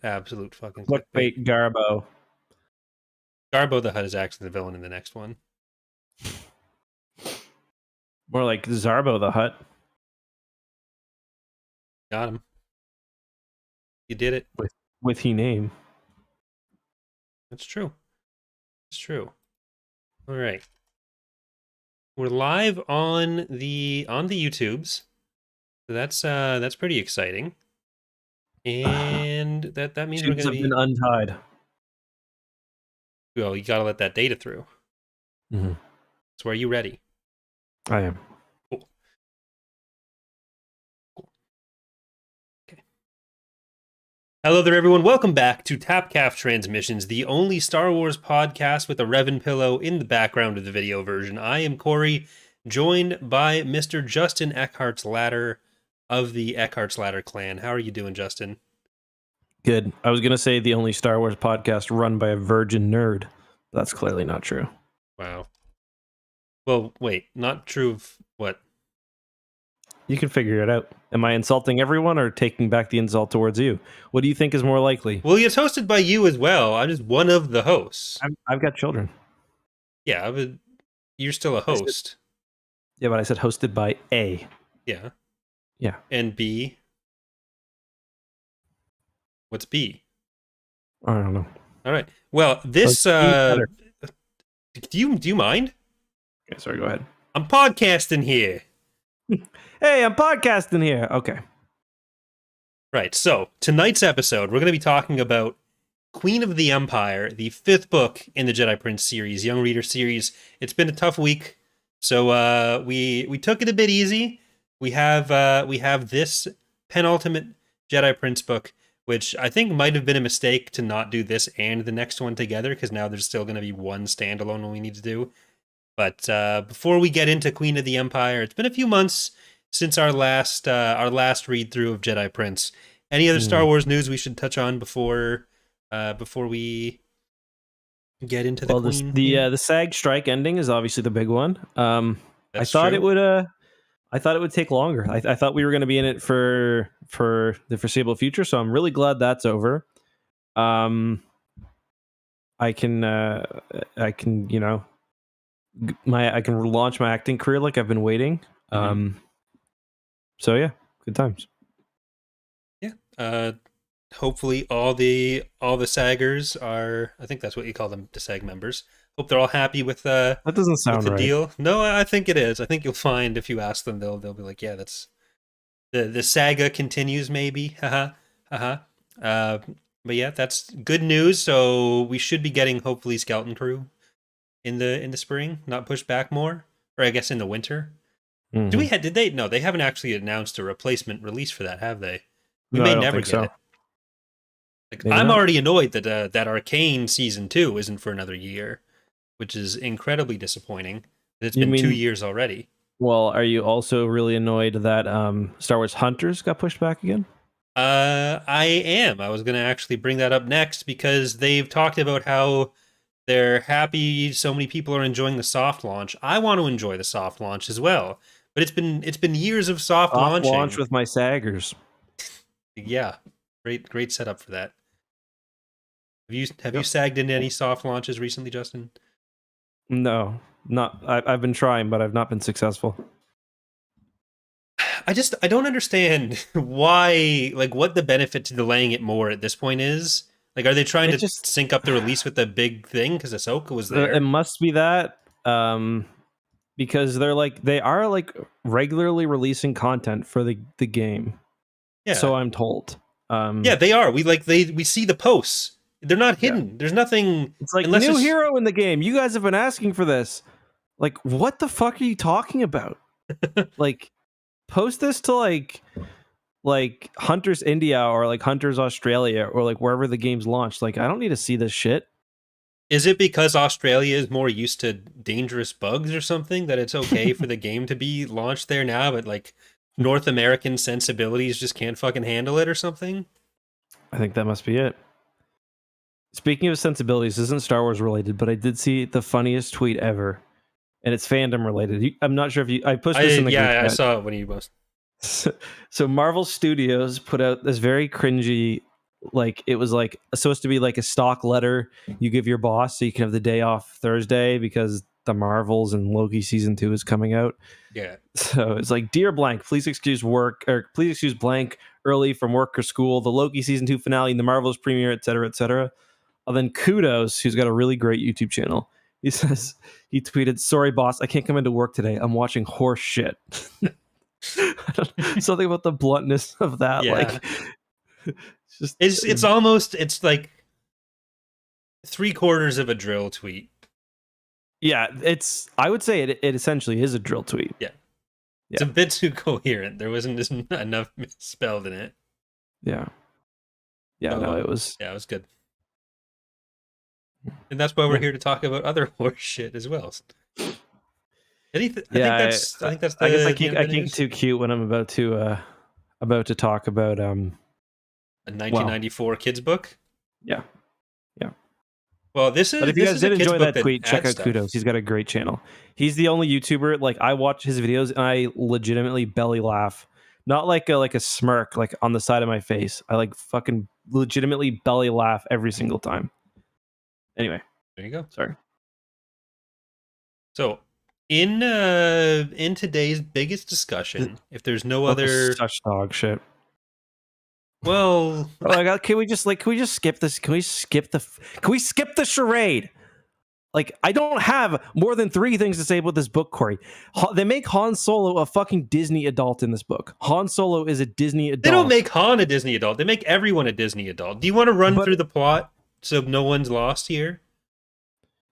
Absolute fucking clickbait. Clickbait Garbo. Garbo the Hutt is actually the villain in the next one. More like Zarbo the Hutt. Got him. You did it. With he name. That's true. It's true. All right. We're live on the YouTubes. So that's pretty exciting. And that means we're Tubes going to have been untied. Well, you got to let that data through. Mm-hmm. So are you ready? I am. Cool. Okay. Hello there, everyone. Welcome back to Tapcaf Transmissions, the only Star Wars podcast with a Revan pillow in the background of the video version. I am Corey, joined by Mr. Justin Eckhart's Ladder of the Eckhart's Ladder clan. How are you doing, Justin? Good. I was going to say the only Star Wars podcast run by a virgin nerd. That's clearly not true. Wow. Well, wait, not true of what? You can figure it out. Am I insulting everyone or taking back the insult towards you? What do you think is more likely? Well, it's hosted by you as well. I'm just one of the hosts. I've got children. Yeah, but you're still a host. Yeah, but I said hosted by A. Yeah. Yeah. And B? What's B? I don't know. All right. Well, this do you mind? Okay, sorry, go ahead. I'm podcasting here. Hey, I'm podcasting here. Okay. Right. So, tonight's episode, we're going to be talking about Queen of the Empire, the 5th book in the Jedi Prince series, Young Reader series. It's been a tough week, so we took it a bit easy. We have this penultimate Jedi Prince book, which I think might have been a mistake to not do this and the next one together, because now there's still going to be one standalone one we need to do. But before we get into Queen of the Empire, it's been a few months since our last read through of Jedi Prince. Any other Star Wars news we should touch on before we get into the Queen? The SAG strike ending is obviously the big one. I thought it would take longer. I thought we were going to be in it for the foreseeable future, so I'm really glad that's over. I can relaunch my acting career like I've been waiting. So yeah, good times. Yeah. Hopefully all the SAGers are, I think that's what you call them, the SAG members. Hope they're all happy with that doesn't sound with the right. deal. No, I think it is. I think you'll find if you ask them, they'll be like, yeah, that's the saga continues, maybe. But yeah, that's good news. So we should be getting hopefully Skeleton Crew in the spring, not pushed back more, or I guess in the winter. Mm-hmm. No, they haven't actually announced a replacement release for that, have they? We No, may I don't never think get so. it. Like, Maybe I'm not. already annoyed that Arcane season 2 isn't for another year, which is incredibly disappointing. It's been 2 years already. Well, are you also really annoyed that Star Wars Hunters got pushed back again? I am. I was going to actually bring that up next because they've talked about how they're happy so many people are enjoying the soft launch. I want to enjoy the soft launch as well, but it's been years of soft launching. Launch with my saggers. Yeah, great setup for that. Have you sagged into any soft launches recently, Justin? No, not. I've been trying, but I've not been successful. I don't understand why, like, what the benefit to delaying it more at this point is. Like, are they trying to sync up the release with the big thing because Ahsoka was there? It must be that, because they are regularly releasing content for the game. Yeah. So I'm told. Yeah, they are. We see the posts. They're not hidden. Yeah. There's nothing. It's like new hero in the game. You guys have been asking for this. Like, what the fuck are you talking about? Like, post this to like Hunters India or like Hunters Australia or like wherever the game's launched. Like, I don't need to see this shit. Is it because Australia is more used to dangerous bugs or something that it's okay for the game to be launched there now, but like North American sensibilities just can't fucking handle it or something? I think that must be it. Speaking of sensibilities, this isn't Star Wars related, but I did see the funniest tweet ever, and it's fandom related. I'm not sure if I posted this in the group chat. I saw it when you posted. So Marvel Studios put out this very cringy like it was like supposed to be like a stock letter you give your boss so you can have the day off Thursday because the Marvels and Loki season 2 is coming out. Yeah. So it's like, dear blank, please excuse blank early from work or school, the Loki season 2 finale and the Marvels premiere, etc., etc. And then Kudos, who's got a really great YouTube channel, he says, he tweeted, "Sorry boss, I can't come into work today, I'm watching horse shit." Something about the bluntness of that. Yeah. Like it's almost, it's like 3/4 of a drill tweet. Yeah, I would say it essentially is a drill tweet. Yeah. It's a bit too coherent. There wasn't enough misspelled in it. Yeah. Yeah, no, it was... Yeah, it was good. And that's why we're here to talk about other horse shit as well. I think that's the, I guess I keep too cute when I'm about to talk about a 1994 kids book. Yeah. Well, this is. But if you guys did enjoy that tweet, check out stuff. Kudos. He's got a great channel. He's the only YouTuber, like, I watch his videos and I legitimately belly laugh. Not like a smirk like on the side of my face. I like fucking legitimately belly laugh every single time. Anyway, there you go. Sorry. So in today's biggest discussion, if there's no other such dog shit. Well, can we just skip this? Can we skip the charade? Like, I don't have more than 3 things to say about this book, Corey. They make Han Solo a fucking Disney adult in this book. Han Solo is a Disney adult. They don't make Han a Disney adult. They make everyone a Disney adult. Do you want to run through the plot so no one's lost here?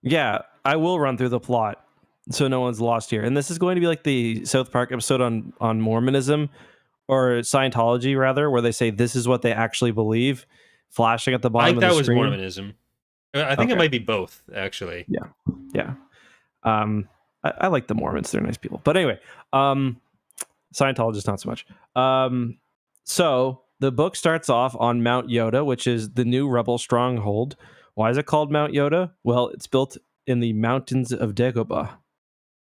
Yeah, I will run through the plot so no one's lost here. And this is going to be like the South Park episode on Mormonism, or Scientology rather, where they say this is what they actually believe, flashing at the bottom of the screen. I think that was Mormonism. I think it might be both, actually. Yeah. I like the Mormons. They're nice people. But anyway, Scientologists not so much. So the book starts off on Mount Yoda, which is the new rebel stronghold. Why is it called Mount Yoda? Well, it's built in the mountains of Dagobah,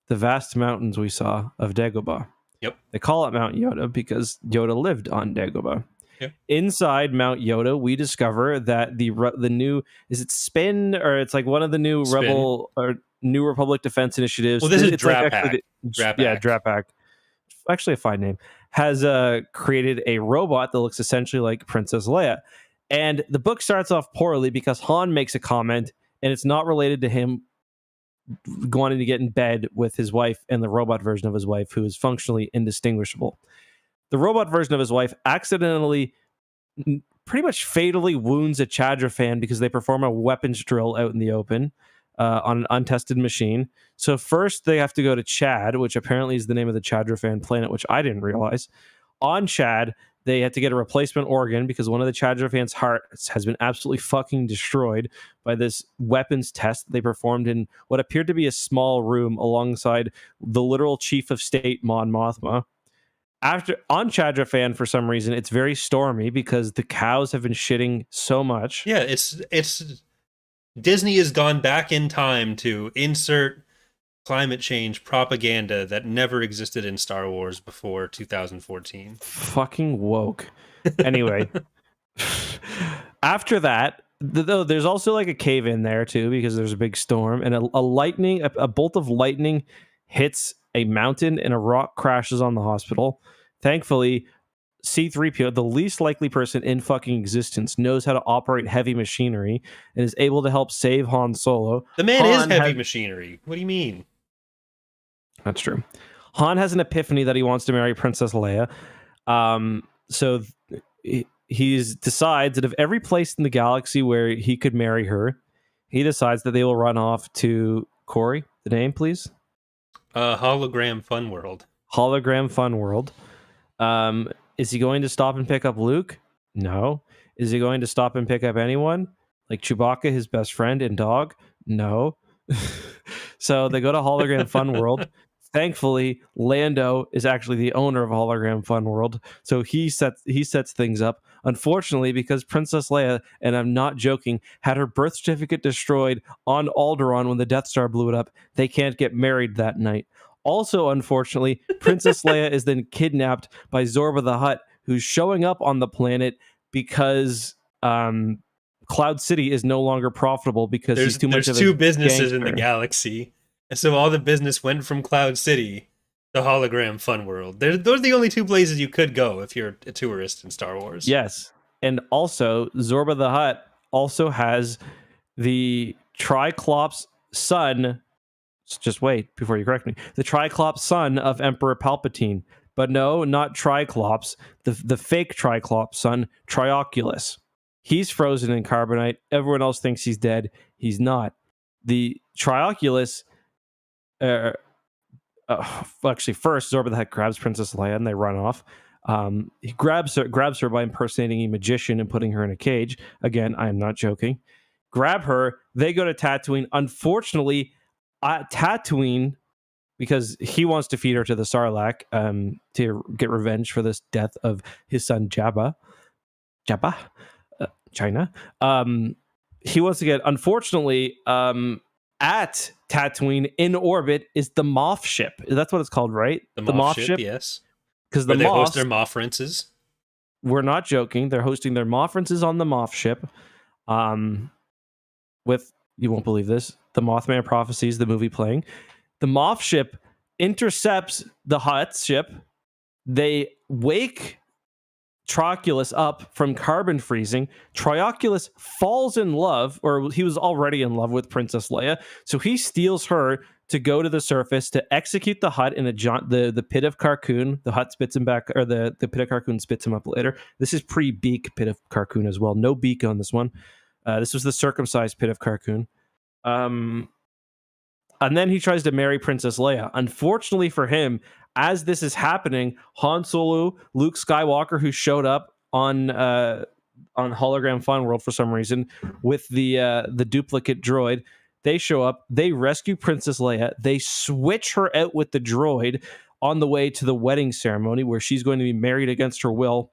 the vast mountains we saw of Dagobah. Yep. They call it Mount Yoda because Yoda lived on Dagobah. Yep. Inside Mount Yoda, we discover that the new, is it Spin, or it's like one of the new Spin. Rebel or New Republic defense initiatives. Well, this is it's Drapak. Like Drapak. Actually a fine name. Has created a robot that looks essentially like Princess Leia. And the book starts off poorly because Han makes a comment, and it's not related to him wanting to get in bed with his wife and the robot version of his wife, who is functionally indistinguishable. The robot version of his wife accidentally, pretty much fatally wounds a Chadra fan because they perform a weapons drill out in the open on an untested machine. So first they have to go to Chad, which apparently is the name of the Chadra fan planet, which I didn't realize. On Chad, they had to get a replacement organ because one of the Chadra fans' hearts has been absolutely fucking destroyed by this weapons test that they performed in what appeared to be a small room alongside the literal chief of state, Mon Mothma. On Chadra fan, for some reason, it's very stormy because the cows have been shitting so much. Yeah, it's Disney has gone back in time to insert climate change propaganda that never existed in Star Wars before 2014. Fucking woke. Anyway, after that, though, there's also like a cave in there too because there's a big storm, and a bolt of lightning hits a mountain and a rock crashes on the hospital. Thankfully, C-3PO, the least likely person in fucking existence, knows how to operate heavy machinery and is able to help save Han Solo. The man is heavy machinery. What do you mean? That's true. Han has an epiphany that he wants to marry Princess Leia. So he decides that of every place in the galaxy where he could marry her, he decides that they will run off to Corey. The name, please. Hologram Fun World. Hologram Fun World. Is he going to stop and pick up Luke? No. Is he going to stop and pick up anyone? Like Chewbacca, his best friend and dog? No. So they go to Hologram Fun World. Thankfully, Lando is actually the owner of Hologram Fun World, so he sets things up. Unfortunately, because Princess Leia, and I'm not joking, had her birth certificate destroyed on Alderaan when the Death Star blew it up, they can't get married that night. Also, unfortunately, Princess Leia is then kidnapped by Zorba the Hutt, who's showing up on the planet because Cloud City is no longer profitable because he's too much of a two businesses in the gangster. galaxy, and so all the business went from Cloud City to Hologram Fun World. Those are the only two places you could go if you're a tourist in Star Wars. Yes. And also, Zorba the Hutt also has the Triclops son. Just wait before you correct me. The Triclops son of Emperor Palpatine. But no, not Triclops. The fake Triclops son, Trioculus. He's frozen in carbonite. Everyone else thinks he's dead. He's not. The Trioculus... actually, first Zorba the Hutt grabs Princess Leia and they run off. He grabs her by impersonating a magician and putting her in a cage. Again, I am not joking. Grab her. They go to Tatooine. Unfortunately, at Tatooine, because he wants to feed her to the Sarlacc to get revenge for this death of his son Jabba, China. He wants to get. Unfortunately, at Tatooine in orbit is the Moff ship. That's what it's called, right? The Moff ship, yes. Because the they host Moffs, their Moffrences. We're not joking. They're hosting their Moffrences on the Moff ship. With, you won't believe this, the Mothman Prophecies, the movie playing. The Moff ship intercepts the Hutt ship. They wake Trioculus up from carbon freezing. Trioculus falls in love, or he was already in love with Princess Leia, so he steals her to go to the surface to execute the Hutt in the pit of Carcoon. The Hutt spits him back, or the pit of Carcoon spits him up later. This is pre-beak pit of Carcoon as well. No beak on this one. This was the circumcised pit of Carcoon. And then he tries to marry Princess Leia. Unfortunately for him, as this is happening, Han Solo, Luke Skywalker, who showed up on Hologram Fun World for some reason with the duplicate droid, they show up. They rescue Princess Leia. They switch her out with the droid on the way to the wedding ceremony where she's going to be married against her will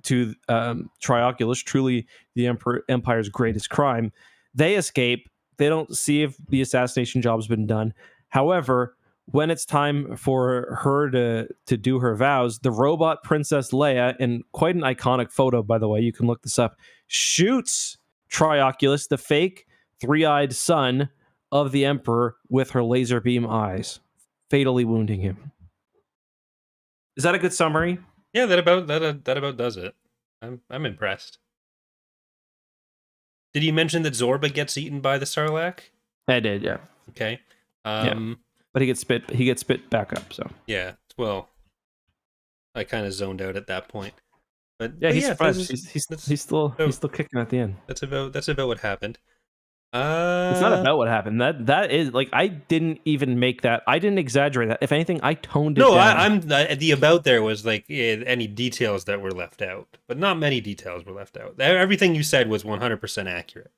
to Trioculus, truly the Empire's greatest crime. They escape. They don't see if the assassination job's been done. However, when it's time for her to do her vows, the robot Princess Leia, in quite an iconic photo, by the way, you can look this up, shoots Trioculus, the fake three-eyed son of the Emperor, with her laser beam eyes, fatally wounding him. Is that a good summary? Yeah, that about does it. I'm impressed. Did you mention that Zorba gets eaten by the Sarlacc? I did, yeah. Okay. Yeah. But he gets spit back up, so. Yeah. Well, I kind of zoned out at that point. But yeah, but he's surprised. He's still kicking at the end. That's about what happened. It's not about what happened. That is like, I didn't even make that. I didn't exaggerate that. If anything, I toned it down. I'm the about there was like any details that were left out, but not many details were left out. Everything you said was 100% accurate.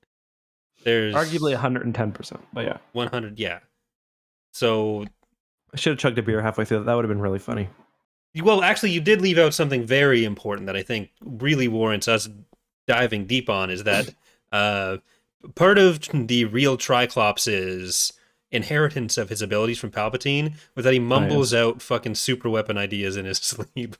There's arguably 110%, but yeah, 100. Yeah. So I should have chugged a beer halfway through. That would have been really funny. Well, actually, you did leave out something very important that I think really warrants us diving deep on. Is that part of the real Triclops' inheritance of his abilities from Palpatine was that he mumbles out fucking super weapon ideas in his sleep.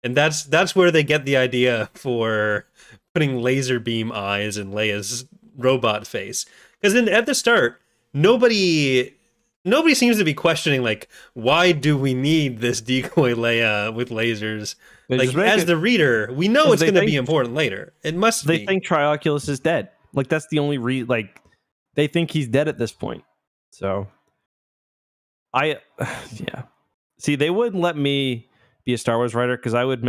And that's where they get the idea for putting laser beam eyes in Leia's robot face. Because at the start, nobody seems to be questioning, like, why do we need this decoy Leia with lasers? Like, as the reader, we know it's going to be important later. It must be. They think Trioculus is dead. Like, that's the only they think he's dead at this point. So, yeah. See, they wouldn't let me be a Star Wars writer because I would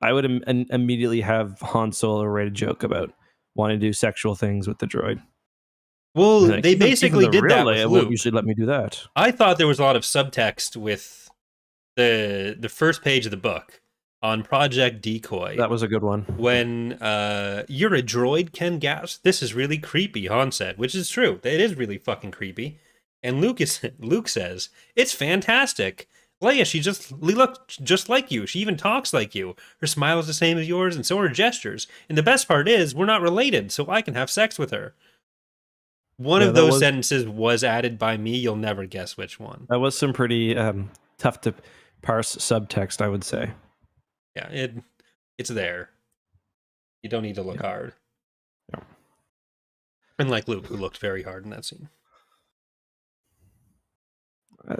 immediately have Han Solo write a joke about wanting to do sexual things with the droid. Well, they basically did that with Luke. Won't usually let me do that. I thought there was a lot of subtext with the first page of the book on Project Decoy. That was a good one. When you're a droid, Ken gasps, "This is really creepy," Han said, which is true. It is really fucking creepy. And Luke says, "It's fantastic. Leia, she looks just like you. She even talks like you. Her smile is the same as yours, and so are her gestures. And the best part is, we're not related, so I can have sex with her." One of those sentences was added by me. You'll never guess which one. That was some pretty tough to parse subtext, I would say. Yeah, it's there. You don't need to look hard. Yeah. Unlike Luke, who looked very hard in that scene.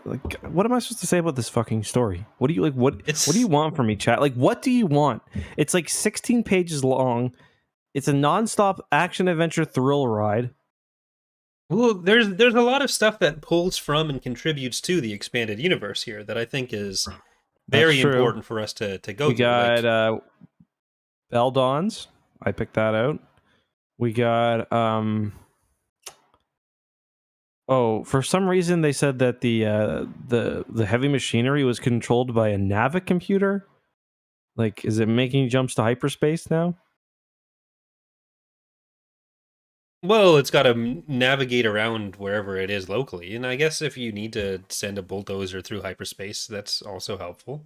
Like, what am I supposed to say about this fucking story? What do you like? What do you want from me, chat? Like, what do you want? It's like 16 pages long. It's a nonstop action adventure thrill ride. Well, there's a lot of stuff that pulls from and contributes to the expanded universe here that I think is very important for us to go we through. Got Bell Dawns. I picked that out. We got oh, for some reason they said that the heavy machinery was controlled by a Navic computer. Like, is it making jumps to hyperspace now? Well, it's got to navigate around wherever it is locally, and I guess if you need to send a bulldozer through hyperspace, that's also helpful.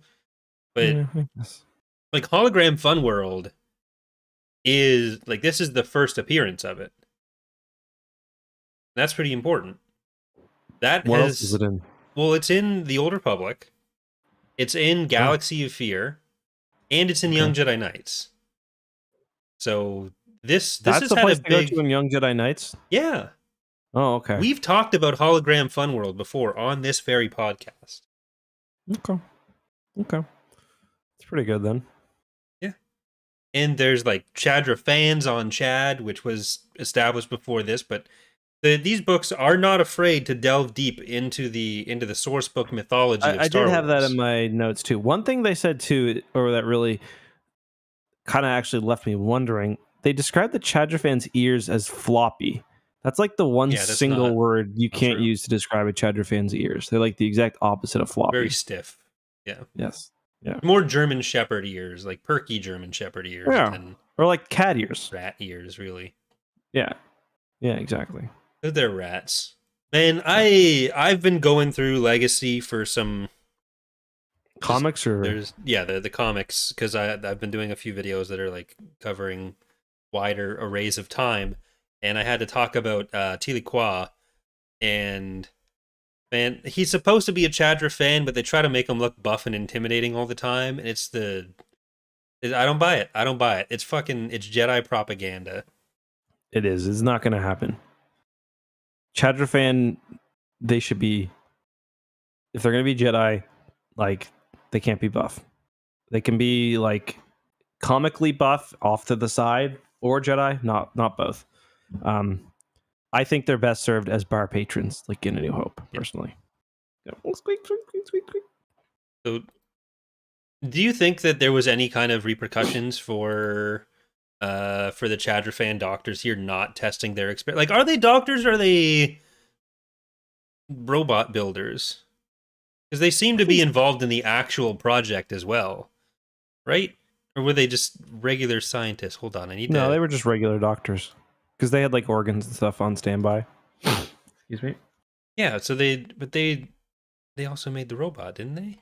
But Yeah, I guess. like Hologram Fun World is like this is the first appearance of it. That's pretty important. What else is it in? Well, it's in the Old Republic. It's in Galaxy of Fear, and it's in Young Jedi Knights. So that's has the had place a big to go to in Young Jedi Knights. Yeah. Oh, okay. We've talked about Hologram Fun World before on this very podcast. Okay. It's pretty good then. Yeah. And there's like Chadra fans on Chad, which was established before this, but these books are not afraid to delve deep into the source book mythology of Star Wars. I did have that in my notes too. One thing they said too, or that really kind of actually left me wondering, they described the Chadrafan's ears as floppy. That's like the one single word you can't use to describe a Chadrafan's ears. They're like the exact opposite of floppy. Very stiff. Yeah. Yes. Yeah. More German Shepherd ears, like perky German Shepherd ears. Yeah. Or like cat ears. Rat ears, really. Yeah. Yeah, exactly. They're rats. Man, I've been going through Legacy for some comics, or the comics, because I've been doing a few videos that are like covering wider arrays of time, and I had to talk about Tili Kwa, and man, he's supposed to be a Chadra fan, but they try to make him look buff and intimidating all the time, and I don't buy it. It's Jedi propaganda. It is. It's not going to happen. Chadra fan, they should be, if they're going to be Jedi, like, they can't be buff. They can be like comically buff off to the side, or Jedi, not both. I think they're best served as bar patrons, like in A New Hope, personally. Yeah. So, do you think that there was any kind of repercussions for the Chadra fan doctors here not testing their experience? Like, are they doctors or are they robot builders? Because they seem to be involved in the actual project as well, right? Or were they just regular scientists? Hold on, No, they were just regular doctors. Because they had like organs and stuff on standby. Excuse me. Yeah, so they also made the robot, didn't they?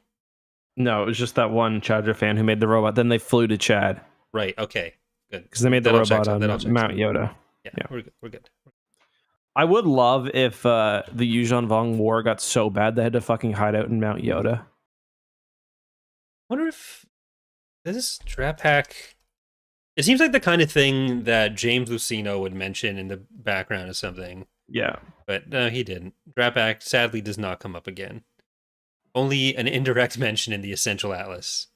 No, it was just that one Chadra fan who made the robot. Then they flew to Chad. Right. Okay. Good. Because they made the robot on Mount Yoda. Yeah, we're good. I would love if the Yuuzhan Vong War got so bad they had to fucking hide out in Mount Yoda. Wonder if this Drapak. It seems like the kind of thing that James Luceno would mention in the background of something. Yeah. But no, he didn't. Drapak sadly does not come up again. Only an indirect mention in the Essential Atlas.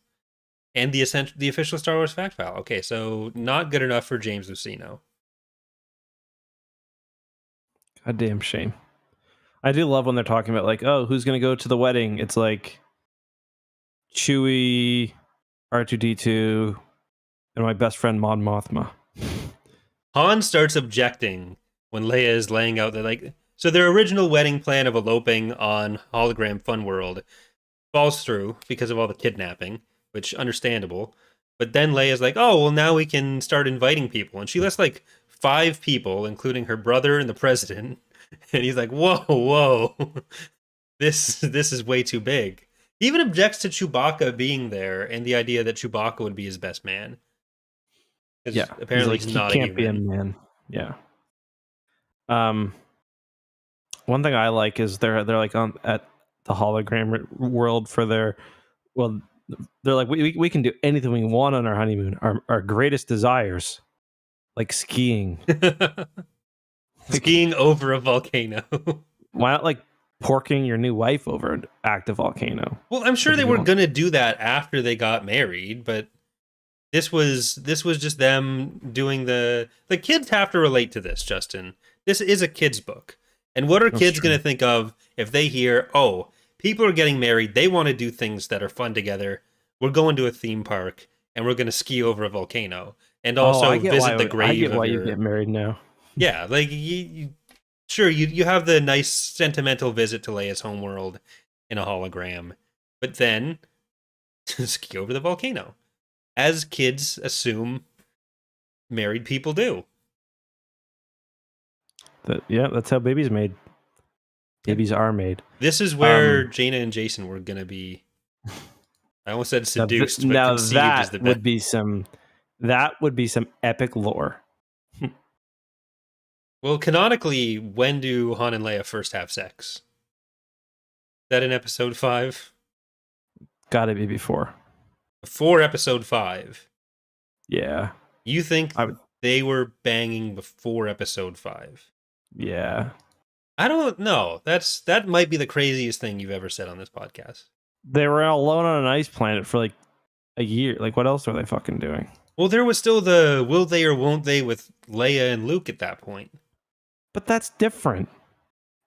And the official Star Wars fact file. Okay, so not good enough for James Luceno. A damn shame. I do love when they're talking about like, oh, who's going to go to the wedding? It's like Chewie, R2-D2, and my best friend Mon Mothma. Han starts objecting when Leia is laying out so their original wedding plan of eloping on Hologram Fun World falls through because of all the kidnapping, which understandable. But then Leia's like, oh, well, now we can start inviting people. And she lists like 5 people, including her brother and the president. And he's like, whoa. This is way too big. He even objects to Chewbacca being there and the idea that Chewbacca would be his best man. Yeah, apparently he's not he can't be a man. Yeah. One thing I like is they're like at the hologram world for their, well, they're like, we can do anything we want on our honeymoon. Our greatest desires like skiing. Skiing over a volcano. Why not like porking your new wife over an active volcano? Well, I'm sure If they you were want- gonna do that after they got married, but this was just them doing the kids have to relate to this, Justin. This is a kids book. And what are That's kids true. going to think of if they hear, "Oh, people are getting married, they want to do things that are fun together. We're going to a theme park and we're going to ski over a volcano and Oh, also visit the I grave get of why your." you get married now. Yeah, like sure you have the nice sentimental visit to Leia's homeworld in a hologram, but then ski over the volcano, as kids assume married people do. Yeah, that's how babies made. Babies are made. This is where Jaina and Jason were gonna be. I almost said seduced, but Now conceived is the best. that would be some epic lore. Well, canonically, when do Han and Leia first have sex? Is that in episode 5? Gotta be before. Before episode 5. Yeah. You think I would- they were banging before episode 5? Yeah. I don't know. That might be the craziest thing you've ever said on this podcast. They were alone on an ice planet for like a year. Like, what else are they fucking doing? Well, there was still the will they or won't they with Leia and Luke at that point. But that's different.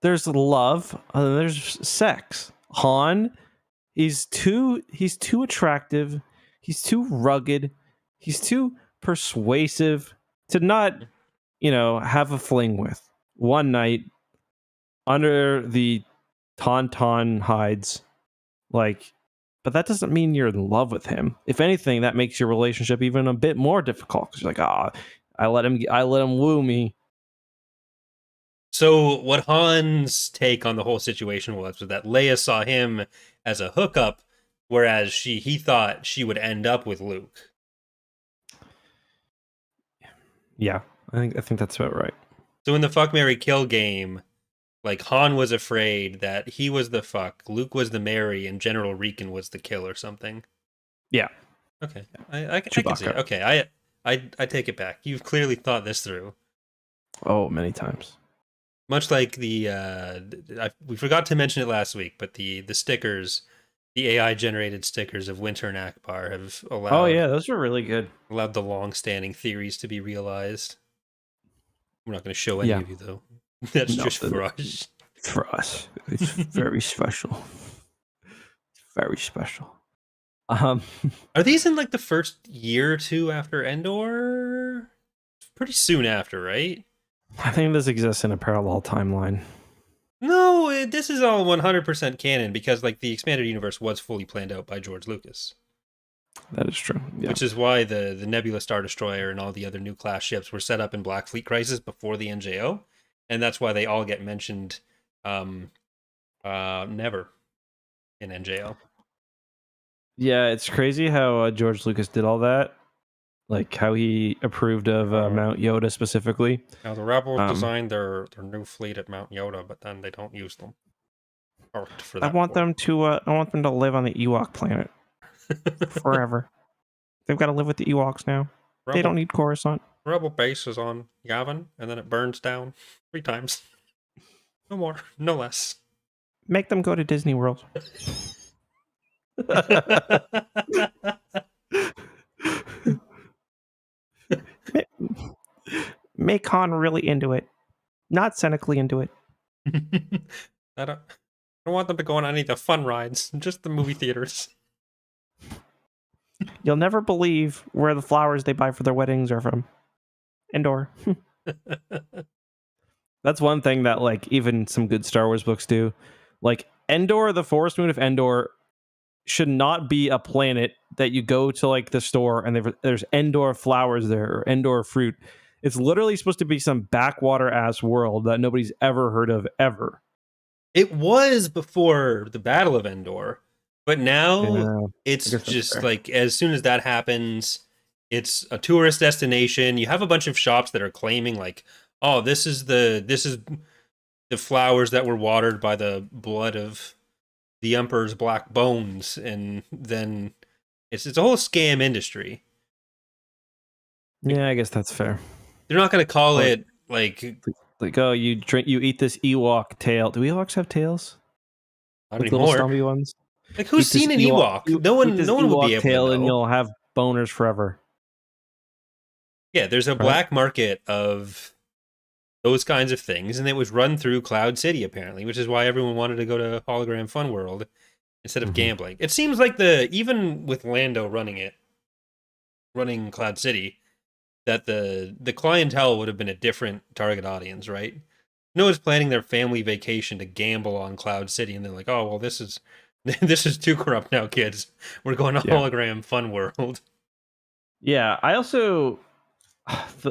There's love, and then there's sex. Han, he's too attractive. He's too rugged. He's too persuasive to not, have a fling with. One night under the tauntaun hides, like, but that doesn't mean you're in love with him. If anything, that makes your relationship even a bit more difficult because you're like, I let him woo me. So what Han's take on the whole situation was that Leia saw him as a hookup, whereas he thought she would end up with Luke. Yeah, I think that's about right. So in the fuck, marry, kill game, like Han was afraid that he was the fuck, Luke was the marry, and General Reekin was the kill or something. Yeah. Okay, I can see it. Okay, I take it back. You've clearly thought this through. Oh, many times. Much like we forgot to mention it last week, but the stickers, the AI generated stickers of Winter and Akbar have allowed. Oh yeah, those are really good. Allowed the long-standing theories to be realized. We're not going to show any of you though. That's just for us. For us, it's very special. Very special. Are these in like the first year or two after Endor? Pretty soon after, right? I think this exists in a parallel timeline. No, this is all 100% canon because like the expanded universe was fully planned out by George Lucas. That is true. Yeah. Which is why the Nebula Star Destroyer and all the other new class ships were set up in Black Fleet Crisis before the NJO, and that's why they all get mentioned never in NJO. Yeah, it's crazy how George Lucas did all that. Like how he approved of Mount Yoda specifically. Now the Rebels designed their new fleet at Mount Yoda, but then they don't use them. I want them to live on the Ewok planet forever. They've got to live with the Ewoks now. They don't need Coruscant. Rebel base is on Yavin, and then it burns down 3 times. No more, no less. Make them go to Disney World. Make Han really into it, not cynically into it. I don't want them to go on any of the fun rides, just the movie theaters. You'll never believe where the flowers they buy for their weddings are from. Endor. That's one thing that like even some good Star Wars books do. Like Endor, the forest moon of Endor, should not be a planet that you go to like the store and there's Endor flowers there or Endor fruit. It's literally supposed to be some backwater ass world that nobody's ever heard of ever. It was before the Battle of Endor, but now it's just like as soon as that happens, it's a tourist destination. You have a bunch of shops that are claiming like, oh, this is the flowers that were watered by the blood of the Emperor's black bones, and then it's a whole scam industry. Yeah, I guess that's fair. They're not going to call Or it like like, oh, you eat this Ewok tail. Do Ewoks have tails? not Like little anymore. stumpy ones. Like who's Eat this seen an Ewok? No eat one, this no one would be Ewok able to tail, and know. you'll have boners forever. Yeah, there's a Right? black market of those kinds of things, and it was run through Cloud City apparently, which is why everyone wanted to go to Hologram Fun World instead of Mm-hmm. gambling. It seems like the even with Lando running Cloud City, that the clientele would have been a different target audience, right? No one's planning their family vacation to gamble on Cloud City, and they're like, "Oh, well, this is this is too corrupt now, kids. We're going to Yeah. Hologram Fun World." Yeah. I also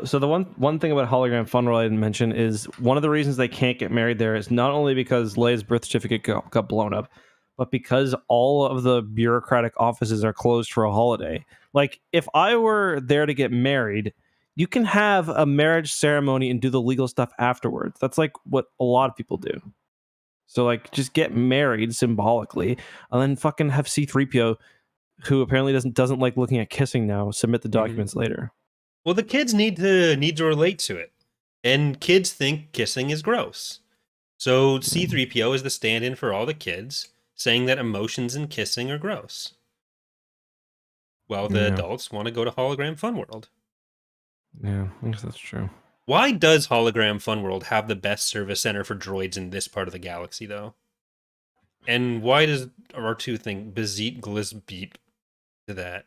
so the one thing about Hologram Fun World I didn't mention is one of the reasons they can't get married there is not only because Leia's birth certificate got blown up, but because all of the bureaucratic offices are closed for a holiday. Like, if I were there to get married, you can have a marriage ceremony and do the legal stuff afterwards. That's like what a lot of people do. So, like, just get married symbolically, and then fucking have C-3PO, who apparently doesn't like looking at kissing now, submit the Mhm. documents later. Well, the kids need to relate to it, and kids think kissing is gross. So C-3PO is the stand-in for all the kids, saying that emotions and kissing are gross, while the Yeah, adults want to go to Hologram Fun World. yeah, I guess that's true. Why does Hologram Fun World have the best service center for droids in this part of the galaxy, though? And why does R2 think Bezit Gliss beep to that?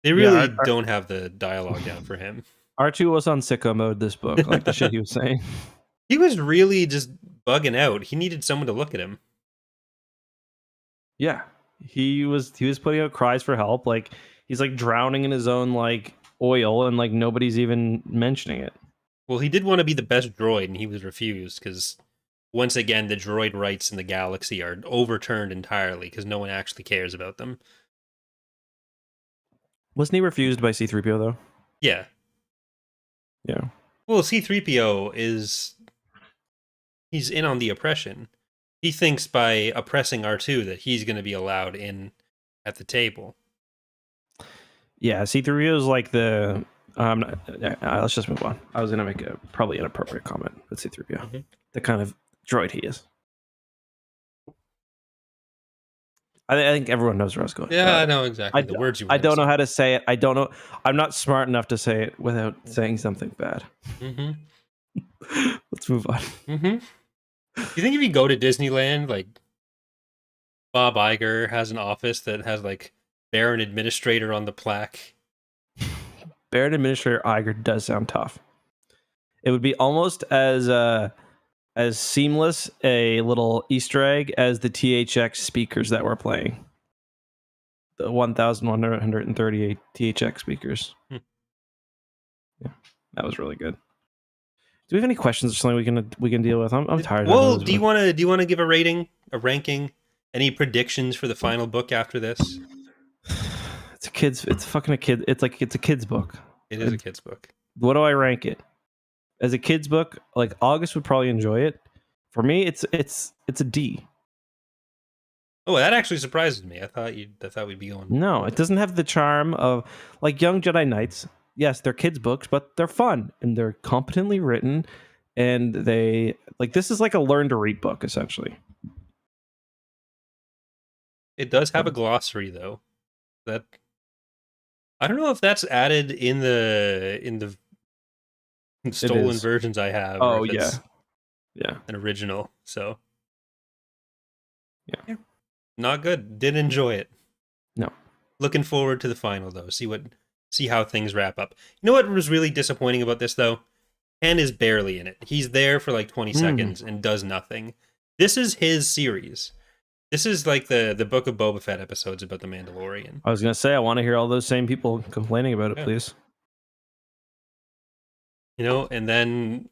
They Yeah, really don't have the dialogue down for him. R2 was on sicko mode this book, like the shit he was saying. He was really just bugging out. He needed someone to look at him. Yeah, he was putting out cries for help. Like, he's like drowning in his own like oil, and like nobody's even mentioning it. Well, he did want to be the best droid, and he was refused because, once again, the droid rights in the galaxy are overturned entirely because no one actually cares about them. Wasn't he refused by C-3PO though? Yeah. Yeah. Well, C-3PO he's in on the oppression. He thinks by oppressing R2 that he's going to be allowed in at the table. Yeah, C-3PO is like the. Let's just move on. I was gonna make a probably inappropriate comment with C-3PO. Mm-hmm. The kind of droid he is. I think everyone knows where I was going. Yeah, I know exactly the words you were I going don't know to how to say it. I don't know. I'm not smart enough to say it without saying something bad. say. Mm-hmm. Let's move on. Mm-hmm. You think if you go to Disneyland, like Bob Iger has an office that has like Baron Administrator on the plaque? Baron Administrator Iger does sound tough. It would be almost as seamless a little Easter egg as the THX speakers that we're playing. The 1,138 THX speakers. Hmm. Yeah, that was really good. Do we have any questions or something we can deal with? I'm tired. Well, of do you want to give a rating, a ranking, any predictions for the final book after this? It's a kid's. It's fucking a kid. It's like it's a kid's book. It is a kid's book. What do I rank it? As a kid's book, like August would probably enjoy it. For me, it's a D. Oh, that actually surprises me. I thought we'd be going. No, it doesn't have the charm of like Young Jedi Knights. Yes, they're kids' books, but they're fun and they're competently written, and they like this is like a learn to read book essentially. It does have a glossary though. That I don't know if that's added in the stolen versions I have. Oh or if it's yeah. an original. So Yeah. Not good. Didn't enjoy it. No. Looking forward to the final though. See how things wrap up. You know what was really disappointing about this though? Ken is barely in it. He's there for like 20 seconds and does nothing. This is his series. This is like the Book of Boba Fett episodes about the Mandalorian. I was gonna say I want to hear all those same people complaining about it, Yeah. please. You know, and then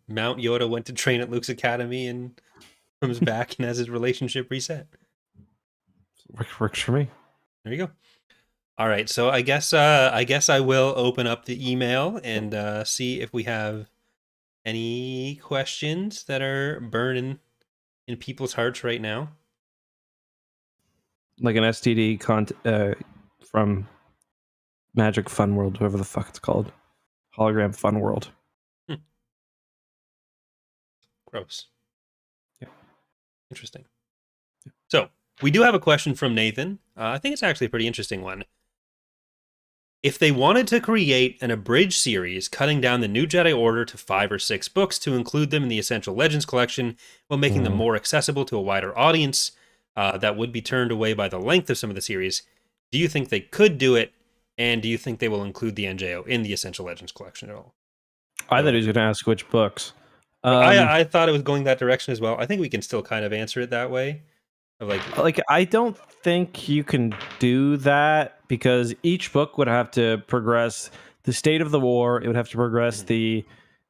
Mount Yoda went to train at Luke's Academy and comes back and has his relationship reset. Works for me. There you go. All right, so I guess I will open up the email and see if we have any questions that are burning in people's hearts right now. Like an STD from Magic Fun World, whatever the fuck it's called. hologram fun world. Gross. Yeah. Interesting. So we do have a question from Nathan. I think it's actually a pretty interesting one. If they wanted to create an abridged series cutting down the New Jedi Order to 5 or 6 books to include them in the Essential Legends collection while making them more accessible to a wider audience that would be turned away by the length of some of the series, do you think they could do it? And do you think they will include the NJO in the Essential Legends collection at all? I thought he was going to ask which books. I thought it was going that direction as well. I think we can still kind of answer it that way. Like I don't think you can do that because each book would have to progress the state of the war. It would have to progress the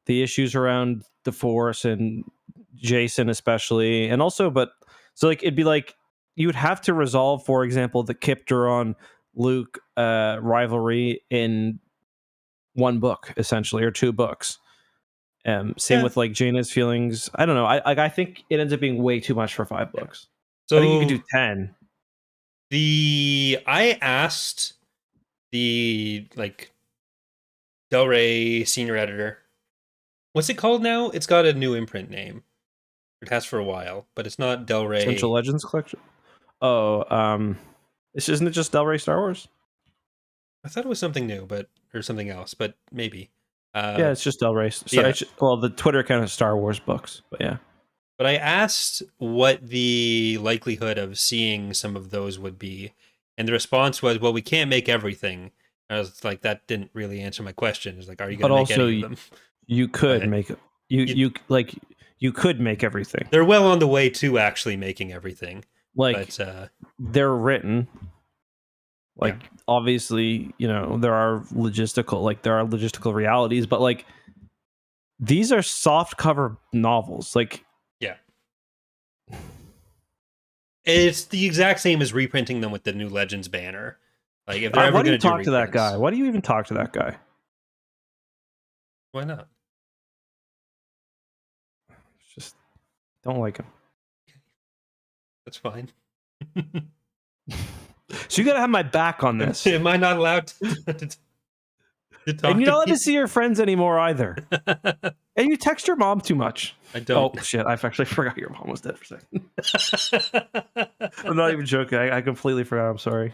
issues around the Force and Jason especially, and also, but so like it'd be like you would have to resolve, for example, the Kip Duron Luke rivalry in one book essentially, or 2 books. Same with like Jaina's feelings. I don't know. I think it ends up being way too much for 5 books. So I think you could do 10. I asked the Del Rey senior editor, what's it called now? It's got a new imprint name. It has for a while, but it's not Del Rey Essential Legends collection. Oh, isn't it just Del Rey Star Wars? I thought it was something new, or something else, but maybe. Yeah, it's just Del Rey. Sorry, well, the Twitter account is Star Wars books, but yeah. But I asked what the likelihood of seeing some of those would be, and the response was, "Well, we can't make everything." I was like, "That didn't really answer my question." It's like, "Are you going to make any of them?" You could make you could make everything. They're well on the way to actually making everything. Like, they're written. Like, obviously, there are logistical realities, but like these are soft cover novels. Like, yeah, it's the exact same as reprinting them with the new Legends banner. Like, if they're ever going to talk to that guy, why do you even talk to that guy? Why not? Just don't like him. That's fine. So you gotta have my back on this. Am I not allowed to talk? And you're not allowed to see your friends anymore either. And you text your mom too much. I don't. Oh shit! I actually forgot your mom was dead for a second. I'm not even joking. I completely forgot. I'm sorry.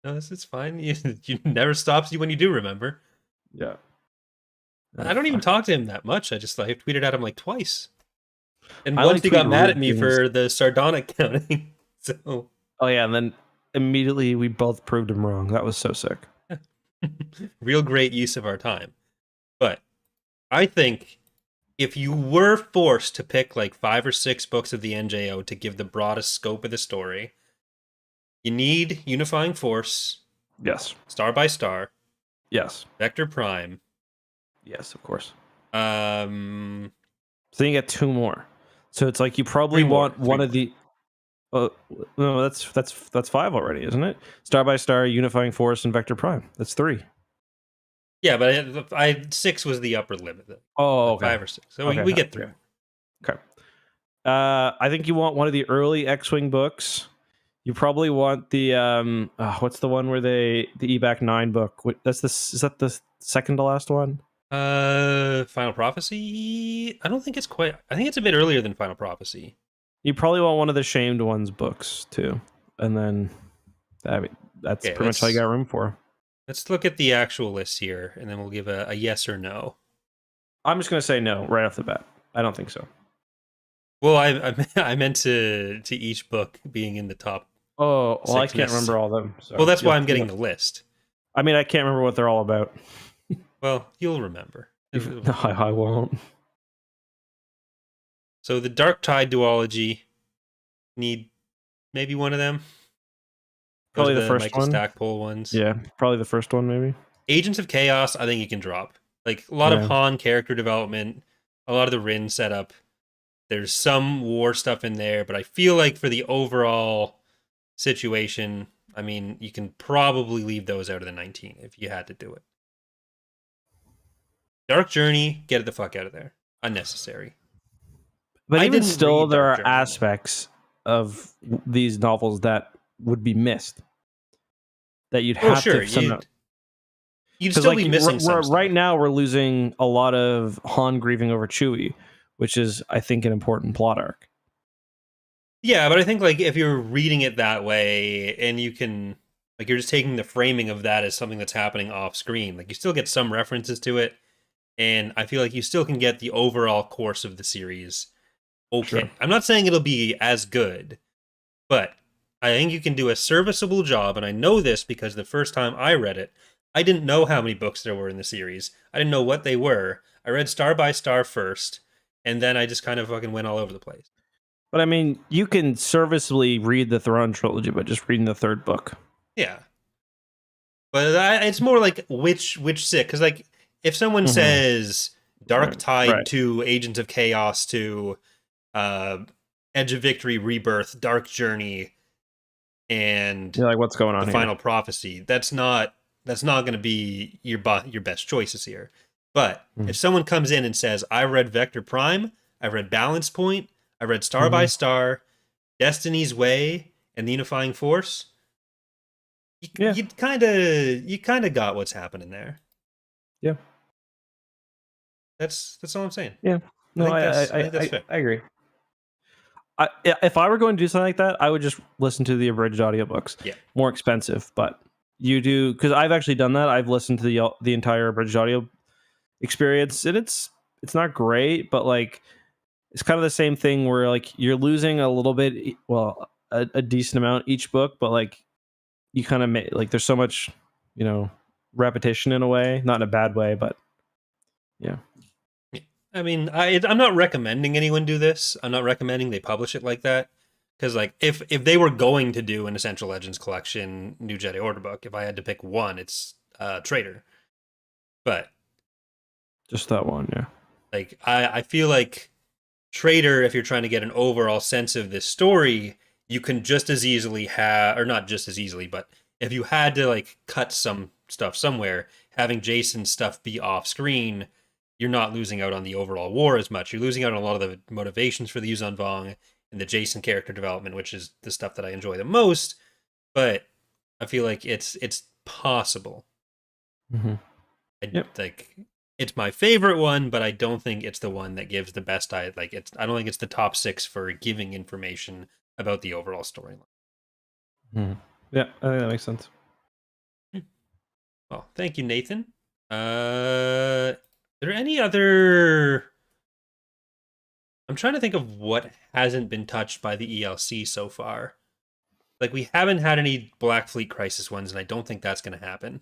No, this is fine. You never stops you when you do remember. Yeah. I don't even talk to him that much. I tweeted at him like twice. And once he got mad at me for the sardonic counting. So. Oh yeah, and then immediately we both proved him wrong. That was so sick. Real great use of our time. But I think if you were forced to pick like 5 or 6 books of the NJO to give the broadest scope of the story, you need Unifying Force. Yes. Star by Star. Yes. Vector Prime. Yes, of course. So then you get 2 more. So it's like you probably want one of the. Oh no, that's 5 already, isn't it? Star by Star, Unifying Force, and Vector Prime. That's 3. Yeah, but 6 was the upper limit. Oh, okay. 5 or 6. So we get 3. Okay. I think you want one of the early X-Wing books. You probably want the what's the one where the EBAC 9 book? Is that the second to last one? Final Prophecy? I don't think it's quite. I think it's a bit earlier than Final Prophecy. You probably want one of the Shamed Ones books too, and then that's pretty much all you got room for. Let's look at the actual list here, and then we'll give a yes or no. I'm just gonna say no right off the bat. I don't think so. Well, I meant to each book being in the top. Oh, well, I can't remember all of them. So well, that's why I'm getting the list. I mean, I can't remember what they're all about. Well, you'll remember. No, I won't. So the Dark Tide duology, need maybe one of them. Probably the first Michael one. Stackpole ones. Yeah, probably the first one, maybe. Agents of Chaos, I think you can drop. Like a lot of Han character development, a lot of the Rin setup. There's some war stuff in there, but I feel like for the overall situation, I mean, you can probably leave those out of the 19 if you had to do it. Dark Journey, get it the fuck out of there. Unnecessary. But even still, there are aspects of these novels that would be missed. That you'd have to. You'd Because still like be missing some stuff. right now, we're losing a lot of Han grieving over Chewie, which is, I think, an important plot arc. Yeah, but I think like if you're reading it that way and you can like you're just taking the framing of that as something that's happening off screen, like you still get some references to it, and I feel like you still can get the overall course of the series okay. Sure. I'm not saying it'll be as good, but I think you can do a serviceable job, and I know this because the first time I read it, I didn't know how many books there were in the series. I didn't know what they were. I read Star by Star first, and then I just kind of fucking went all over the place. But I mean, you can serviceably read the Throne trilogy by just reading the third book. Yeah. But it's more like which sick, because like if someone Mhm. says Dark Right, Tide right. to Agents of Chaos to uh, Edge of Victory, Rebirth, Dark Journey, and You're like, what's going on the here? Final Prophecy, that's not going to be your best choices here. But if someone comes in and says, "I read Vector Prime, I read Balance Point, I read Star by Star, Destiny's Way, and the Unifying Force," Yeah. you kind of got what's happening there. Yeah. That's all I'm saying. Yeah. No, I think that's fair. I agree. If I were going to do something like that, I would just listen to the abridged audiobooks. Yeah. More expensive, but you do, because I've actually done that. I've listened to the entire abridged audio experience, and it's not great, but like it's kind of the same thing where like you're losing a little bit, well, a decent amount each book, but like you kind of make like there's so much, repetition in a way, not in a bad way, but yeah. I mean, I'm not recommending anyone do this. I'm not recommending they publish it like that. Because, like, if they were going to do an Essential Legends collection New Jedi Order book, if I had to pick one, it's Traitor. But Just that one, yeah. like, I feel like Traitor, if you're trying to get an overall sense of this story, you can just as easily have, or not just as easily, but if you had to like cut some stuff somewhere, having Jason's stuff be off screen, you're not losing out on the overall war as much. You're losing out on a lot of the motivations for the Yuzan Vong and the Jason character development, which is the stuff that I enjoy the most. But I feel like it's possible. Mm-hmm. Like it's my favorite one, but I don't think it's the one that gives the best. I don't think it's the top 6 for giving information about the overall storyline. Mm-hmm. Yeah, I think that makes sense. Well, thank you, Nathan. Are there any other? I'm trying to think of what hasn't been touched by the ELC so far. Like we haven't had any Black Fleet Crisis ones, and I don't think that's going to happen.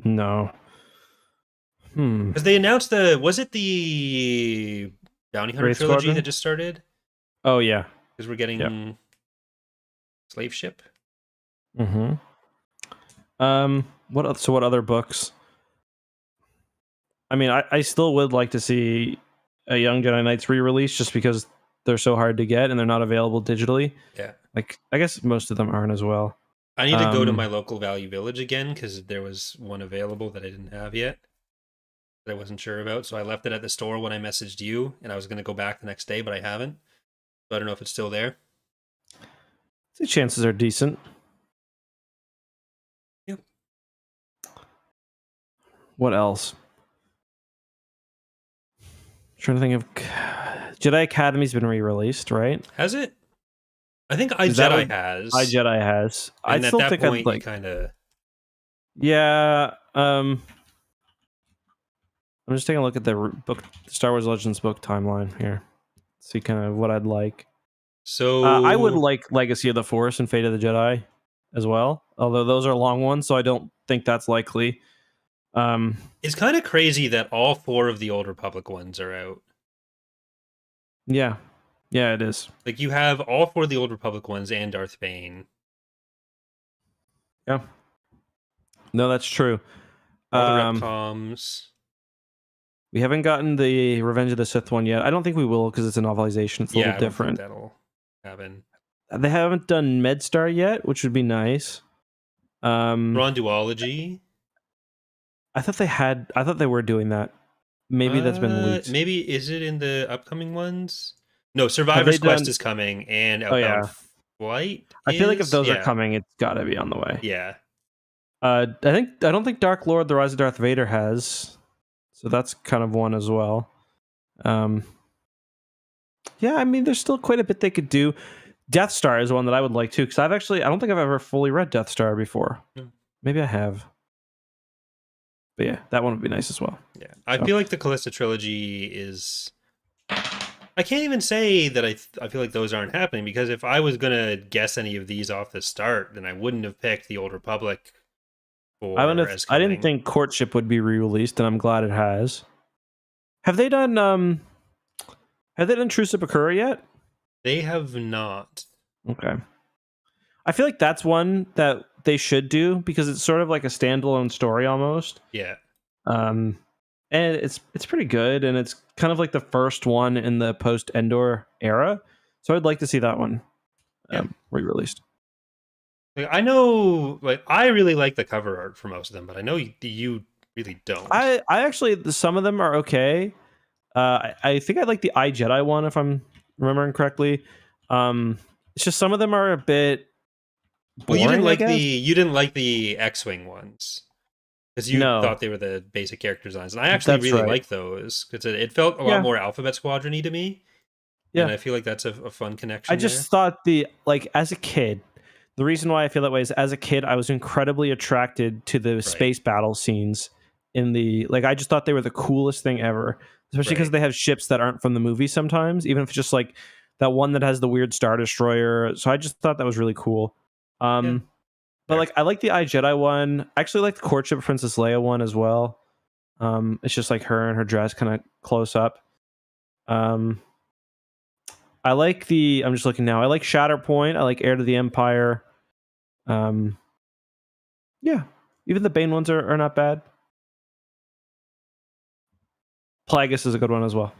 No. Because they announced was it the Bounty Hunter Wraith trilogy Squadron? that just started? Oh yeah. Because we're getting Slave Ship. Mm-hmm. What other books? I mean, I still would like to see a Young Jedi Knights re-release just because they're so hard to get and they're not available digitally. Yeah. Like, I guess most of them aren't as well. I need to go to my local Value Village again because there was one available that I didn't have yet that I wasn't sure about. So I left it at the store when I messaged you, and I was going to go back the next day, but I haven't. So I don't know if it's still there. The chances are decent. Yep. What else? Trying to think of Jedi Academy's been re-released, right? Has it? I think iJedi has. iJedi has. And I still at that think point, I'd like. you kind of. Yeah. I'm just taking a look at the book, Star Wars Legends book timeline here. See kind of what I'd like. So I would like Legacy of the Force and Fate of the Jedi as well, although those are long ones, so I don't think that's likely. It's kind of crazy that all 4 of the Old Republic ones are out. Yeah, it is. Like you have all 4 of the Old Republic ones and Darth Bane. Yeah. No, that's true. All the retcoms. We haven't gotten the Revenge of the Sith one yet. I don't think we will because it's a novelization. It's a little different. That'll happen. They haven't done MedStar yet, which would be nice. Ron Duology. I thought they were doing that. Maybe that's been leaked. Maybe is it in the upcoming ones? No, Survivor's Quest is coming, and Outbound Flight. I feel like if those are coming, it's got to be on the way. Yeah. I don't think Dark Lord: The Rise of Darth Vader has, so that's kind of one as well. Um, yeah, I mean, there's still quite a bit they could do. Death Star is one that I would like too, because I don't think I've ever fully read Death Star before. Mm. Maybe I have, but yeah, that one would be nice as well. Yeah, I feel like the Callista trilogy is. I can't even say that I feel like those aren't happening, because if I was gonna guess any of these off the start, then I wouldn't have picked the Old Republic for as I didn't coming. think Courtship would be re-released, and I'm glad it has. Have they done True Sepakura yet? They have not. Okay. I feel like that's one that they should do, because it's sort of like a standalone story almost. Yeah. And it's pretty good, and it's kind of like the first one in the post Endor era. So I'd like to see that one re-released. Like, I know, like, I really like the cover art for most of them, but I know you really don't. I actually, some of them are okay. I think I like the iJedi one, if I'm remembering correctly. It's just some of them are a bit boring. Well, you didn't like the X-wing ones, because you thought they were the basic character designs, and I actually really like those, because it felt a lot more Alphabet Squadron-y to me. Yeah, and I feel like that's a fun connection. I just thought as a kid, the reason why I feel that way is, as a kid, I was incredibly attracted to the space battle scenes in the, like, I just thought they were the coolest thing ever, especially because they have ships that aren't from the movie sometimes, even if it's just like that one that has the weird Star Destroyer. So I just thought that was really cool. But like, I like the iJedi one. I actually like the Courtship of Princess Leia one as well. It's just like her and her dress kind of close up. I like I'm just looking now. I like Shatterpoint. I like Heir to the Empire. Yeah, even the Bane ones are not bad. Plagueis is a good one as well.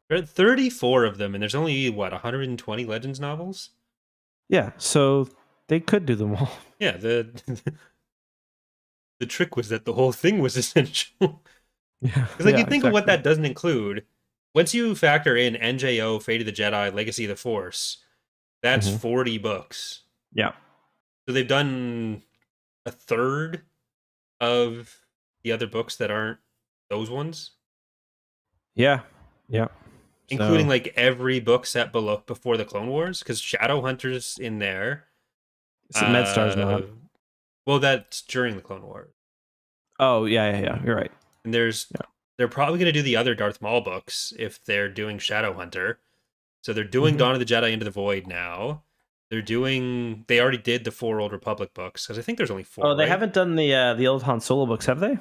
There are 34 of them, and there's only, 120 Legends novels? Yeah, so they could do them all. Yeah, the trick was that the whole thing was essential. Yeah, because you think of what that doesn't include. Once you factor in NJO, Fate of the Jedi, Legacy of the Force, that's 40 books. Yeah. So they've done a third of the other books that aren't those ones. Yeah. Yeah. Including like every book set before the Clone Wars, because Shadowhunter's in there. MedStar's not. Well, that's during the Clone Wars. Oh, yeah. You're right. And they're probably going to do the other Darth Maul books if they're doing Shadowhunter. So they're doing Dawn of the Jedi Into the Void now. They already did the 4 Old Republic books, because I think there's only 4. Oh, they haven't done the old Han Solo books, have they?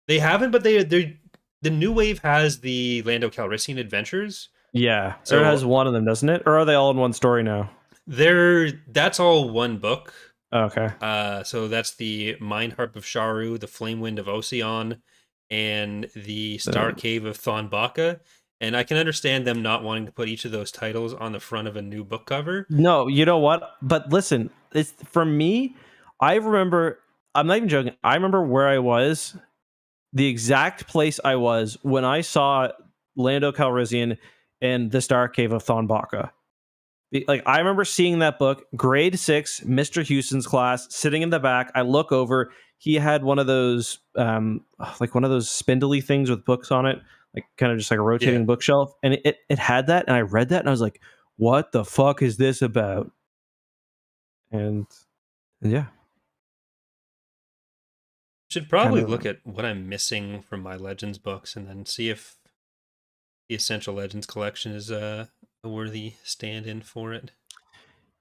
They haven't, but the New Wave has the Lando Calrissian adventures. Yeah, so it has one of them, doesn't it? Or are they all in one story now? That's all one book. Oh, okay. So that's the Mind Harp of Sharu, the Flame Wind of Ocean, and the Star Cave of Thon Baka. And I can understand them not wanting to put each of those titles on the front of a new book cover. No, you know what? But listen, it's for me. I remember. I'm not even joking. I remember where I was, the exact place I was when I saw Lando Calrissian and the Star Cave of Thon Baka. Like, I remember seeing that book, grade 6, Mr. Houston's class, sitting in the back. I look over. He had one of those, like one of those spindly things with books on it, like kind of just like a rotating bookshelf. And it had that, and I read that, and I was like, what the fuck is this about? And yeah. Should probably look at what I'm missing from my Legends books, and then see if the Essential Legends collection is a worthy stand-in for it.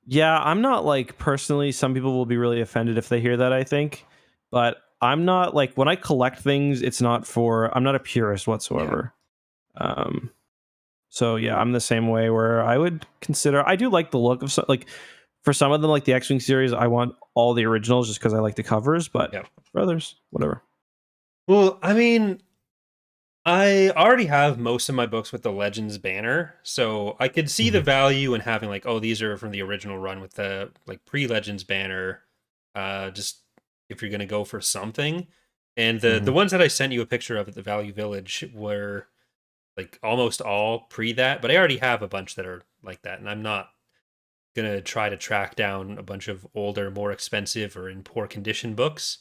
Yeah, I'm not like, personally, some people will be really offended if they hear that, I think. But I'm not like, when I collect things, I'm not a purist whatsoever. Yeah. So yeah, I'm the same way, where I do like the look of like, for some of them, like the X-Wing series, I want all the originals just because I like the covers, but for others, whatever. Well, I mean, I already have most of my books with the Legends banner, so I could see the value in having like, oh, these are from the original run with the like pre-Legends banner, just if you're going to go for something. And the ones that I sent you a picture of at the Value Village were like almost all pre that, but I already have a bunch that are like that, and I'm not going to try to track down a bunch of older, more expensive, or in poor condition books.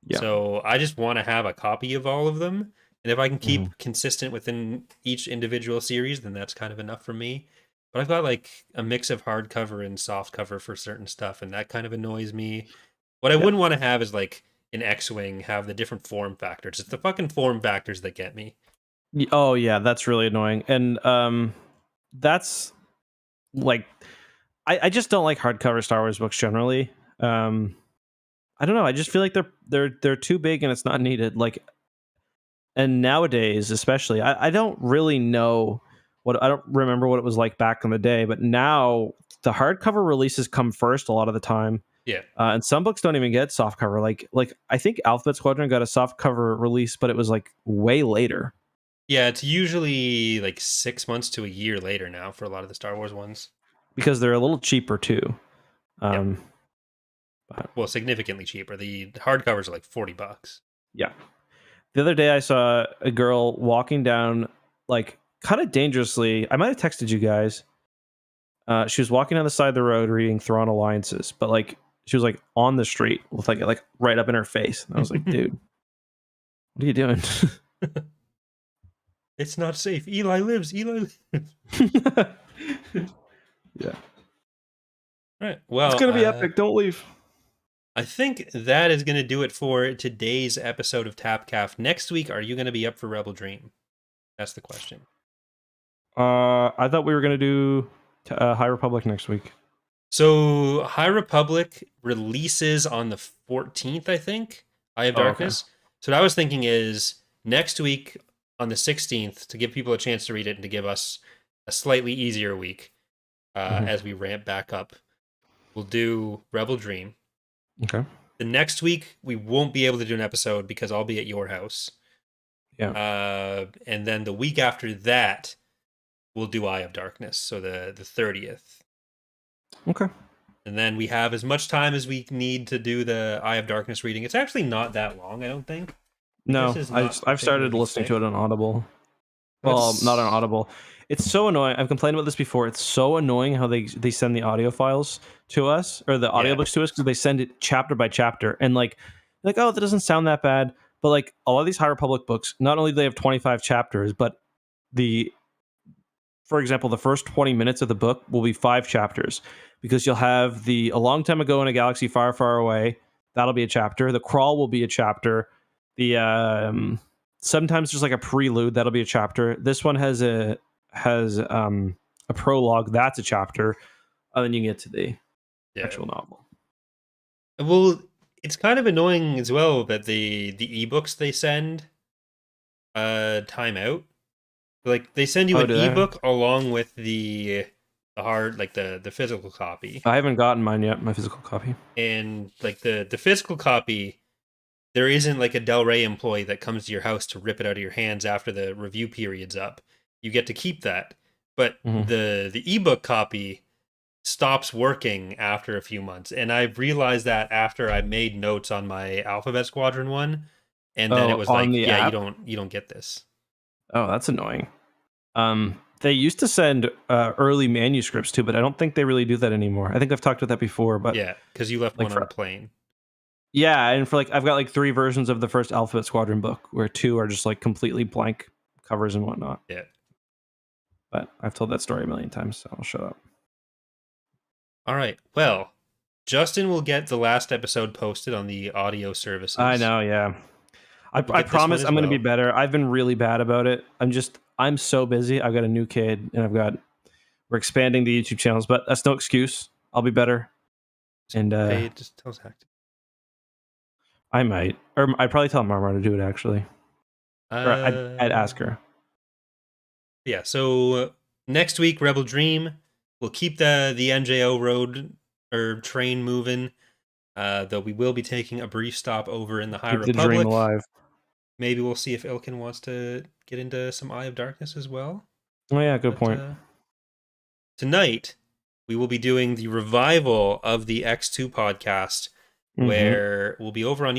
Yeah. So I just want to have a copy of all of them. And if I can Hmm. keep consistent within each individual series, then that's kind of enough for me. But I've got like a mix of hardcover and softcover for certain stuff, and that kind of annoys me. What I Yep. wouldn't want to have is like an X-Wing have the different form factors. It's the fucking form factors that get me. Oh yeah, that's really annoying. And that's like I just don't like hardcover Star Wars books generally. Um I don't know. I just feel like they're too big and it's not needed. Like, and nowadays, especially, I don't really know I don't remember what it was like back in the day, but now the hardcover releases come first a lot of the time, Yeah. and some books don't even get softcover. Like I think Alphabet Squadron got a softcover release, but it was like way later Yeah, it's usually like 6 months to a year later now for a lot of the Star Wars ones. because they're a little cheaper too. Yep. Um, but Well, significantly cheaper. The hardcovers are like $40. yeah, the other day I saw a girl walking down like kind of dangerously. I might have texted you guys. She was walking on the side of the road reading Thrawn Alliances, but like she was like on the street with like right up in her face. And I was like, dude, what are you doing? It's not safe. Eli lives. Eli lives. Yeah. Right. It's Well, gonna be epic. Don't leave. I think that is going to do it for today's episode of Tapcaf. Next week, are you going to be up for Rebel Dream? That's the question. I thought we were gonna do High Republic next week. So, High Republic releases on the 14th, I think. Eye of Oh, okay. Darkness. So, what I was thinking is next week on the 16th to give people a chance to read it and to give us a slightly easier week Mhm. as we ramp back up. We'll do Rebel Dream. Okay. The next week, we won't be able to do an episode because I'll be at your house. Yeah. And then the week after that, we'll do Eye of Darkness. So the 30th. Okay. And then we have as much time as we need to do the Eye of Darkness reading. It's actually not that long, I don't think. No, This is not I've started particularly listening thick. to it on Audible. Well, not on Audible. It's so annoying. I've complained about this before. It's so annoying how they send the audio files to us or the audiobooks to us because they send it chapter by chapter and like oh that doesn't sound that bad. But like a lot of these High Republic books, not only do they have 25 chapters, but the for example, the first 20 minutes of the book will be 5 chapters because you'll have the a long time ago in a galaxy far, far away. That'll be a chapter. The crawl will be a chapter. The sometimes just like a prelude that'll be a chapter. This one has a prologue that's a chapter. And then you get to the actual novel. Well, it's kind of annoying as well that the ebooks they send time out. Like they send you Oh, an do they? ebook along with the hard like the physical copy. I haven't gotten mine yet, my physical copy. And like the physical copy, there isn't like a Del Rey employee that comes to your house to rip it out of your hands after the review period's up. You get to keep that. But Mhm. the ebook copy stops working after a few months. And I realized that after I made notes on my Alphabet Squadron one. And then it was On like, the yeah, app? you don't get this. Oh, that's annoying. They used to send early manuscripts too, but I don't think they really do that anymore. I think I've talked about that before, but Yeah, because you left like one on the plane. yeah, and for like I've got like 3 versions of the first Alphabet Squadron book, where 2 are just like completely blank covers and whatnot. Yeah. But I've told that story a million times, so I'll shut up. All right. Well, Justin will get the last episode posted on the audio services. I know, yeah. I We'll get this promise one as I'm going to be well. better. I've been really bad about it. I'm so busy. I've got a new kid, and we're expanding the YouTube channels, but that's no excuse. I'll be better. And Hey, just tell Zach. I might, or I'd probably tell Marmar to do it actually. Or I'd ask her. Yeah. So next week, Rebel Dream. We'll keep the MJO road or train moving. Though we will be taking a brief stop over in the High Keep the Republic. dream alive. Maybe we'll see if Ilkin wants to get into some Eye of Darkness as well. Oh yeah, good point. Tonight, we will be doing the revival of the X2 podcast, where we'll be over on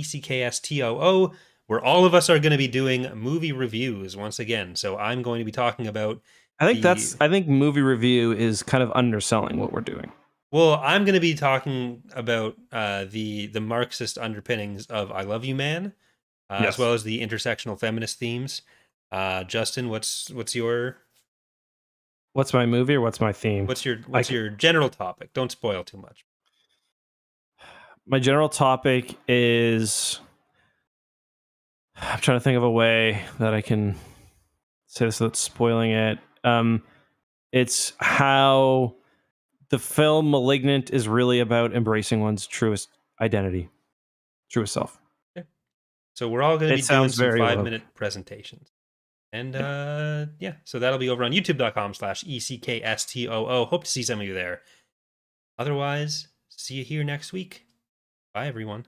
youtube.com/ECKSTOO, where all of us are going to be doing movie reviews once again. So I'm going to be talking about I think movie review is kind of underselling what we're doing. Well, I'm going to be talking about the Marxist underpinnings of "I Love You, Man," as Yes. well as the intersectional feminist themes. Justin, what's your What's my movie or what's my theme? what's your I what's your general topic? Don't spoil too much. my general topic is I'm trying to think of a way that I can say this without spoiling it. It's how the film Malignant is really about embracing one's truest identity, truest self. Yeah. So we're all going to It be doing sounds some very woke. 5-minute presentations. And Yeah. yeah, so that'll be over on youtube.com/ECKSTOO. Hope to see some of you there. Otherwise, see you here next week. Bye, everyone.